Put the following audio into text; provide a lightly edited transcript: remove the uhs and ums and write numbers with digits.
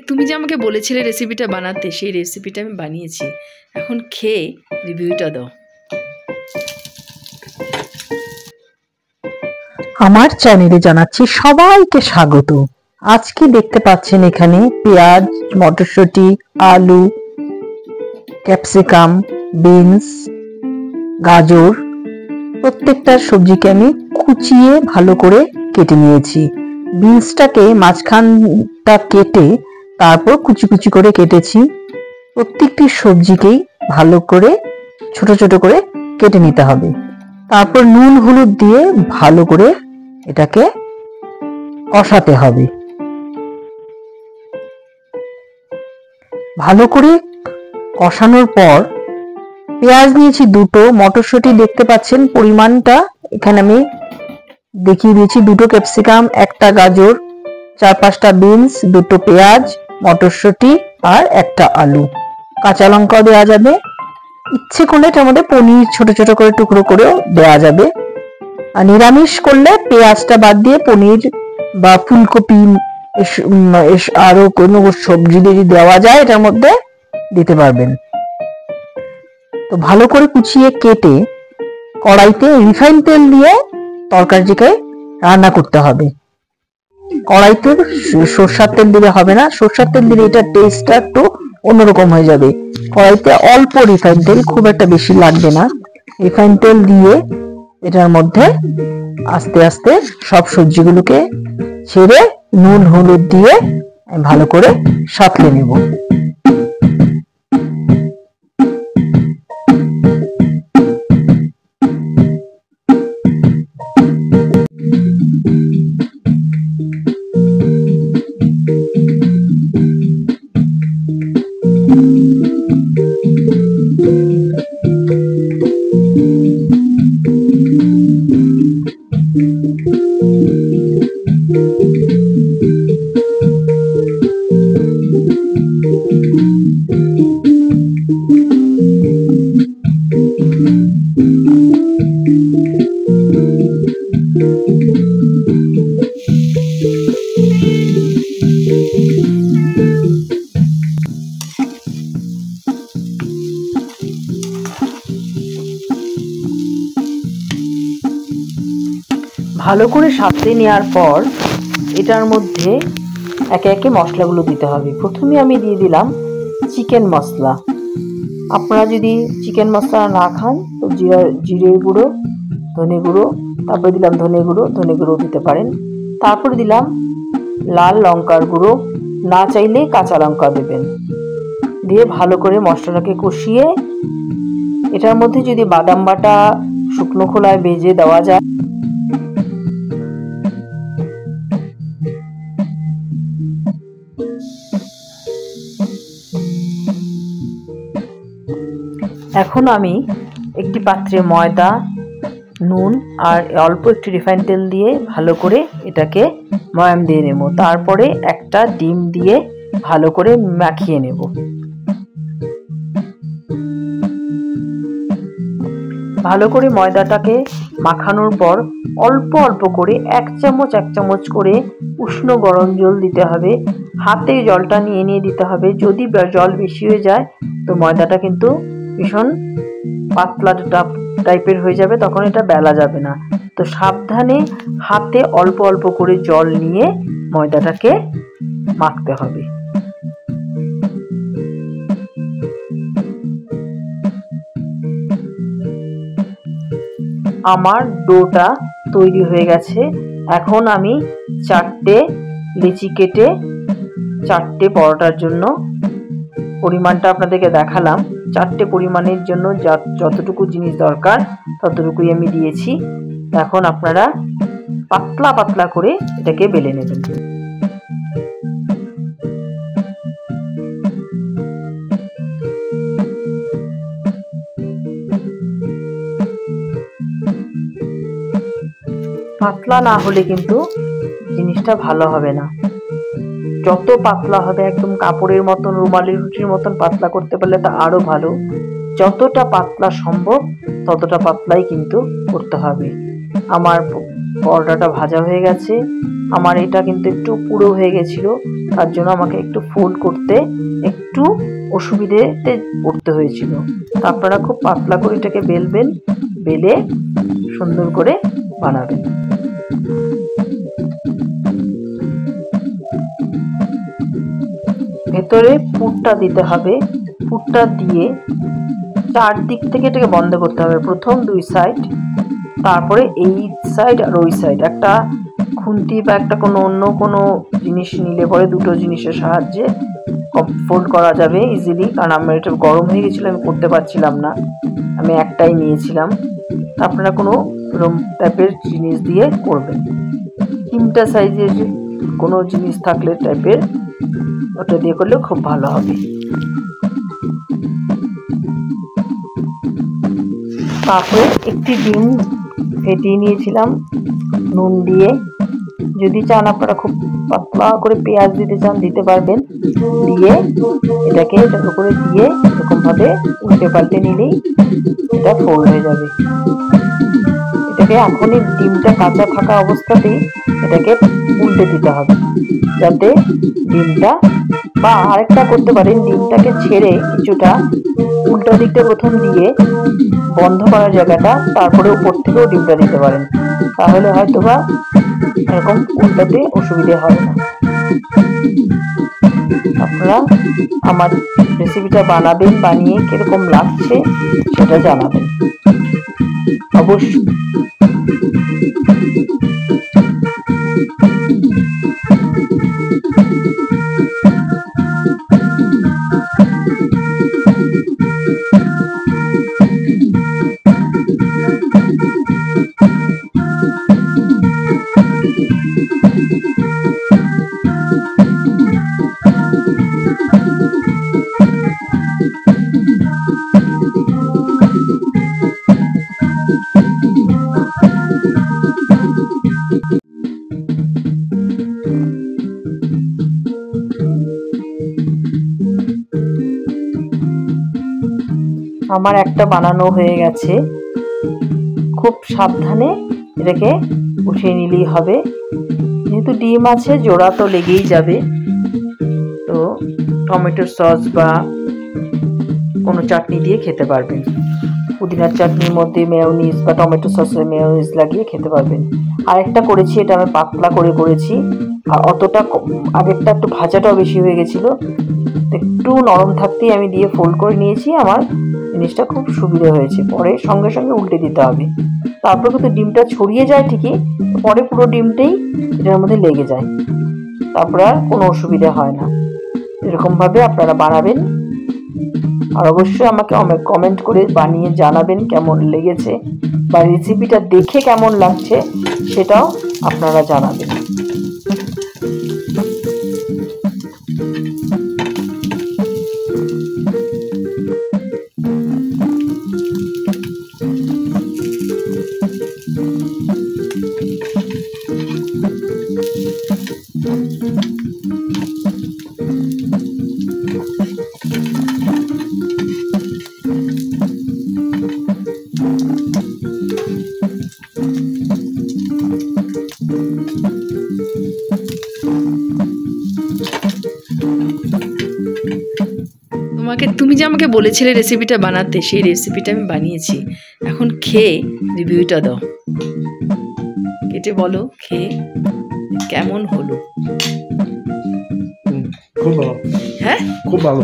তুমি যে আমাকে বলেছিলে রেসিপিটা বানাতে, সেই রেসিপিটা আমি বানিয়েছি। এখন খেয়ে রিভিউটা দাও। আমার চ্যানেলে জানাচ্ছি সবাইকে স্বাগত। আজকে দেখতে পাচ্ছেন এখানে পেঁয়াজ, মটরশুঁটি, আলু, ক্যাপসিকাম, বিনস, গাজর, প্রত্যেকটা সবজিকে আমি কুচিয়ে ভালো করে কেটে নিয়েছি। বিনসটাকে মাঝখানটা কেটে তারপর কুচি কুচি করে কেটেছি। প্রত্যেকটি সবজিকেই ভালো করে ছোট ছোট করে কেটে নিতে হবে। তারপর নুন হলুদ দিয়ে ভালো করে এটাকে কষাতে হবে। ভালো করে কষানোর পর পেঁয়াজ নিয়েছি দুটো, মটরশুঁটি দেখতে পাচ্ছেন পরিমাণটা এখানে আমি দেখিয়ে দিয়েছি, দুটো ক্যাপসিকাম, একটা গাজর, 4-5টা বিনস, দুটো পেঁয়াজ, মটরশুঁটি আর একটা আলু। কাঁচা লঙ্কাও দেওয়া যাবে, ইচ্ছে করলে এটার মধ্যে পনির ছোট ছোট করে টুকরো করেও দেওয়া যাবে। আর নিরামিষ করলে পেঁয়াজটা বাদ দিয়ে পনির বা ফুলকপি আরো কোনো সবজি যদি দেওয়া যায় এটার মধ্যে দিতে পারবেন। তো ভালো করে কুচিয়ে কেটে কড়াইতে রিফাইন তেল দিয়ে তরকারিটাকে রান্না করতে হবে। কড়াইতে সরষের তেল দিলে হবে না, সরষের তেল দিলে এটা টেস্টটা একটু অন্যরকম হয়ে যাবে। কড়াইতে অল্প রিফাইন তেল, খুব একটা বেশি লাগবে না, রিফাইন তেল দিয়ে এটার মধ্যে আস্তে আস্তে সব সবজিগুলোকে ছেড়ে নুন হলুদ দিয়ে ভালো করে সাঁতলে নেব। ভালো করে সাঁতলে নেওয়ার পর এটার মধ্যে একে একে মশলাগুলো দিতে হবে। প্রথমে আমি দিয়ে দিলাম চিকেন মশলা। আপনারা যদি চিকেন মশলা না খান তো জিরের গুঁড়ো, ধনে গুঁড়ো, তারপরে দিলাম ধনে গুঁড়ো দিতে পারেন। তারপরে দিলাম লাল লঙ্কার গুঁড়ো, না চাইলে কাঁচা লঙ্কা দেবেন। দিয়ে ভালো করে মশলাটাকে কষিয়ে এটার মধ্যে যদি বাদাম বাটা শুকনো খোলায় ভেজে দেওয়া যায়, এখন আমি একটি পাত্রে ময়দা, নুন আর অল্প একটু রিফাইন তেল দিয়ে ভালো করে এটাকে ময়াম দিয়ে নেব। তারপরে একটা ডিম দিয়ে ভালো করে মাখিয়ে নেব। ভালো করে ময়দাটাকে মাখানোর পর অল্প অল্প করে এক চামচ করে উষ্ণ গরম জল দিতে হবে। হাতে জলটা নিয়ে দিতে হবে। যদি জল বেশি হয়ে যায় তো ময়দাটা কিন্তু ভীষণ পাতলা টাইপের হয়ে যাবে, তখন এটা বেলা যাবে না। তো সাবধানে হাতে অল্প অল্প করে জল নিয়ে ময়দাটাকে মাখতে হবে। আমার ডোটা তৈরি হয়ে গেছে। এখন আমি 4টে লিচি কেটে 4টে পরোটার জন্য পরিমাণটা আপনাদেরকে দেখালাম। 4টে পরিমাণের জন্য যতটুকু জিনিস দরকার ততটুকুই আমি দিয়েছি। এখন আপনারা পাতলা পাতলা করে এটাকে বেলে নেবেন। পাতলা না হলে কিন্তু জিনিসটা ভালো হবে না। যত পাতলা হবে, একদম কাপড়ের মতন, রুমালি রুটির মতন পাতলা করতে পারলে তা আরো ভালো। যতটা পাতলা সম্ভব ততটা পাতলাই কিন্তু করতে হবে। আমার পরোটাটা ভাজা হয়ে গেছে। আমার এটা কিন্তু একটু পুরো হয়ে গেছিল, তার জন্য আমাকে একটু ফোল্ড করতে একটু অসুবিধেতে পড়তে হয়েছিল। তা আপনারা খুব পাতলা করে এটাকে বেলবেন, বেলে সুন্দর করে বানাবেন। ভেতরে পুরটা দিতে হবে, পুরটা দিয়ে চারদিক থেকে এটাকে বন্ধ করতে হবে, প্রথম দুই সাইড, তারপরে এই সাইড আর ওই সাইড। একটা খুন্তি বা একটা অন্য কোনো জিনিস নিলে পরে দুটো জিনিসের সাহায্যে ফোল্ড করা যাবে ইজিলি, কারণ আমার এটা গরম হয়ে গেছিলো, আমি করতে পারছিলাম না, আমি একটাই নিয়েছিলাম। আপনারা কোনো এরকম টাইপের জিনিস দিয়ে করবেন, চিমটা সাইজের কোনো জিনিস থাকলে টাইপের ওটা দিয়ে করলে খুব ভালো হবে। তারপরে একটি ডিম ফেটিয়ে নিয়েছিলাম নুন দিয়ে। যদি চান আপনারা খুব পাতলা করে পেঁয়াজ দিতে চান দিতে পারবেন, দিয়ে এটাকে এটার উপরে দিয়ে এরকমভাবে উল্টে পাল্টে নিলেই এটা ফোল্ড হয়ে যাবে। এটাকে এখনই ডিমটা কাঁচা থাকা অবস্থাতেই এটাকে উল্টে দিতে হবে, যাতে ডিমটা, বা আরেকটা করতে পারেন, ডিমটাকে ছেড়ে কিছুটা উল্টো দিকটা প্রথম দিয়ে বন্ধ করার জায়গাটা, তারপরে উপর থেকেও ডিমটা দিতে পারেন, তাহলে হয়তো বা এরকম উল্টাতে অসুবিধে হবে না। আপনারা আমার রেসিপিটা বানাবেন, বানিয়ে কিরকম লাগছে সেটা জানাবেন অবশ্যই। আমার একটা বানানো হয়ে গেছে, খুব সাবধানে এটাকে উঠিয়ে নিলেই হবে, যেহেতু ডিম আছে জোড়া তো লেগেই যাবে। তো টমেটোর সস বা কোনো চাটনি দিয়ে খেতে পারবেন, পুদিনার চাটনির মধ্যে মেয়োনিজ বা টমেটো সসের মেয়োনিজ লাগিয়ে খেতে পারবেন। আরেকটা করেছি, এটা আমি পাতলা করে করেছি, আর অতটা আগেরটা একটু ভাজাটাও বেশি হয়ে গেছিলো, একটু নরম থাকতেই আমি দিয়ে ফোল্ড করে নিয়েছি। আমার জিনিসটা খুব সুবিধা হয়েছে, পরে সঙ্গে সঙ্গে উল্টে দিতে হবে, তারপর কিন্তু ডিমটা ছড়িয়ে যায় ঠিকই, পরে পুরো ডিমটাই এটার মধ্যে লেগে যায়, তারপরে আর কোনো অসুবিধা হয় না। এরকমভাবে আপনারা বানাবেন, আর অবশ্যই আমাকে কমেন্ট করে বানিয়ে জানাবেন কেমন লেগেছে, বা রেসিপিটা দেখে কেমন লাগছে সেটাও আপনারা জানাবেন। তুমি যে আমাকে বলেছিলে রেসিপিটা বানাতে, সেই রেসিপিটা আমি বানিয়েছি, এখন খেয়ে রিভিউটা দাও, কেটে বলো খেয়ে কেমন হলো। খুব ভালো। হ্যাঁ, খুব ভালো।